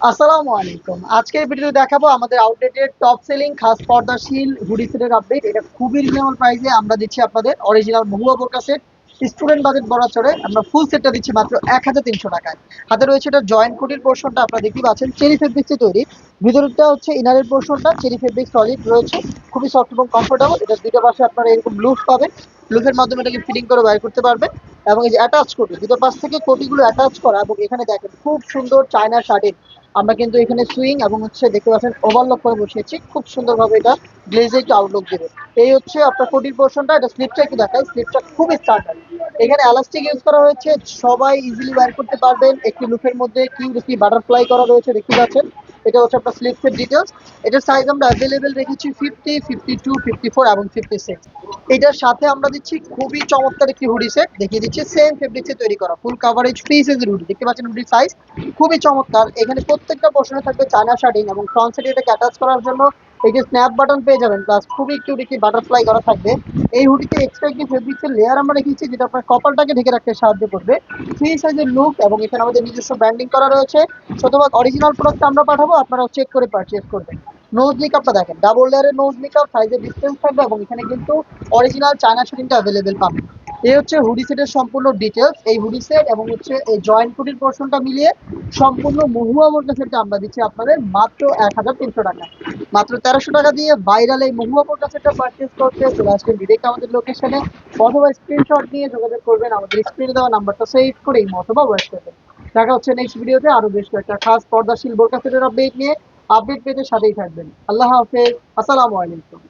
আসসালামু আলাইকুম। আজকের ভিডিওতে দেখাবো আমাদের আউটলেটের টপ সেলিং খাস পর্দাশীল হুডি সেটের আপডেট। এটা খুবই রিজনেবল প্রাইসে আমরা দিচ্ছি আপনাদের অরিজিনাল মহুয়া বোরকা সেট। স্টুডেন্ট বাজেট বরাবরে আমরা ফুল সেটটা দিচ্ছি মাত্র ১,৩০০ টাকায়। হাতে রয়েছে এটা জয়েন্ট কোটির পোর্শনটা আপনারা দেখতেই পাচ্ছেন চেরি ফেব্রিক্সে তৈরি। ভিতরটা হচ্ছে ইনারের পোর্শনটা চেরি ফেব্রিক সলিড রয়েছে। খুবই সফট এবং কমফোর্টেবল। এটার দুটো পাশে আপনারা এরকম লুপ পাবেন। লুপের মাধ্যমে এটাকে ফিটিং করে বাইর করতে পারবেন। এবং এই যে অ্যাটাচ কোটি, দুটো পাশ থেকে কোটিগুলো অ্যাটাচ করা এবং এখানে দেখেন খুব সুন্দর চায়না শাড়ির আমরা কিন্তু এখানে সুইং এবং হচ্ছে দেখতে পাচ্ছেন ওভারলক করে বসিয়েছি, খুব সুন্দরভাবে এটা গ্লেজে একটু আউটলুক দেবে। এই হচ্ছে আপনার কোটির পোর্শনটা। এটা স্লিপটা একটু দেখাই, স্লিপটা খুবই স্ট্যান্ডার্ড। এখানে এলাস্টিক ইউজ করা হয়েছে, সবাই ইজিলি ওয়্যার করতে পারবেন। একটি লুপের মধ্যে কিউরিসি বাটারফ্লাই করা রয়েছে, দেখতে পাচ্ছেন। এটা হচ্ছে আপনার স্লিপসের ডিটেলস। এটার সাইজ আমরা অ্যাভেলেবেল রেখেছি 50, 52, 54 এবং 56। এটার সাথে আমরা দিচ্ছি খুবই চমৎকার একটি হুডি সেট দেখিয়ে দিচ্ছি, সেম ফেব্রিক্সে তৈরি করা ফুল কাভারেজ ফ্রি সাইজের হুডি। দেখতে পাচ্ছেন হুডির সাইজ খুবই চমৎকার। এখানে প্রত্যেকটা পোর্শনে থাকবে চায়না শার্টিং এবং ফ্রন্ট সাইডে এটাকে অ্যাটাচ করার জন্য এই যে স্ন্যাপ বাটন পেয়ে যাবেন, প্লাস খুবই কিউট একটি বাটারফ্লাই করা থাকবে। এই হুডিতে এক্সট্রা একটি ফেব্রিক্সের লেয়ার আমরা রেখেছি, যেটা আপনার কপালটাকে ঢেকে রাখতে সাহায্য করবে। ফ্রি সাইজের লুক এবং এখানে আমাদের নিজস্ব ব্র্যান্ডিং করা রয়েছে। শতভাগ অরিজিনাল প্রোডাক্ট আমরা পাঠাবো, আপনারা চেক করে পারচেজ করবেন। নোজ মেকআপটা দেখেন, ডাবল লেয়ারের নোজ মেকআপ, সাইজের ডিসটেন্স থাকবে এবং এখানে কিন্তু অরিজিনাল চায়না শার্টিংটা অ্যাভেলেবেল পাবেন। এই হচ্ছে হুডি সেটের সম্পূর্ণ ডিটেলস। এই হুডি সেট এবং হচ্ছে এই জয়েন্ট কুটির পোর্শনটা মিলিয়ে সম্পূর্ণ মহুয়া বোরকা সেটটা আমরা দিচ্ছি আপনাদের মাত্র ১,৩০০ টাকা। মাত্র ১৩০০ টাকা দিয়ে ভাইরাল এই মহুয়া বোরকা সেটটা পারচেজ করতে চলে আসবেন ডিরেক্ট আমাদের লোকেশনে, অথবা স্ক্রিনশট নিয়ে যোগাযোগ করবেন আমাদের স্ক্রিনে দেওয়া নাম্বারটা সেভ করে এই অথবা হোয়াটসঅ্যাপে। দেখা হচ্ছে নেক্সট ভিডিওতে আরো বেশ কয়েকটা খাস পর্দাশীল বোরকা সেটের আপডেট নিয়ে। আপডেট পেতে সাথেই থাকবেন। আল্লাহ হাফেজ, আসসালামু আলাইকুম।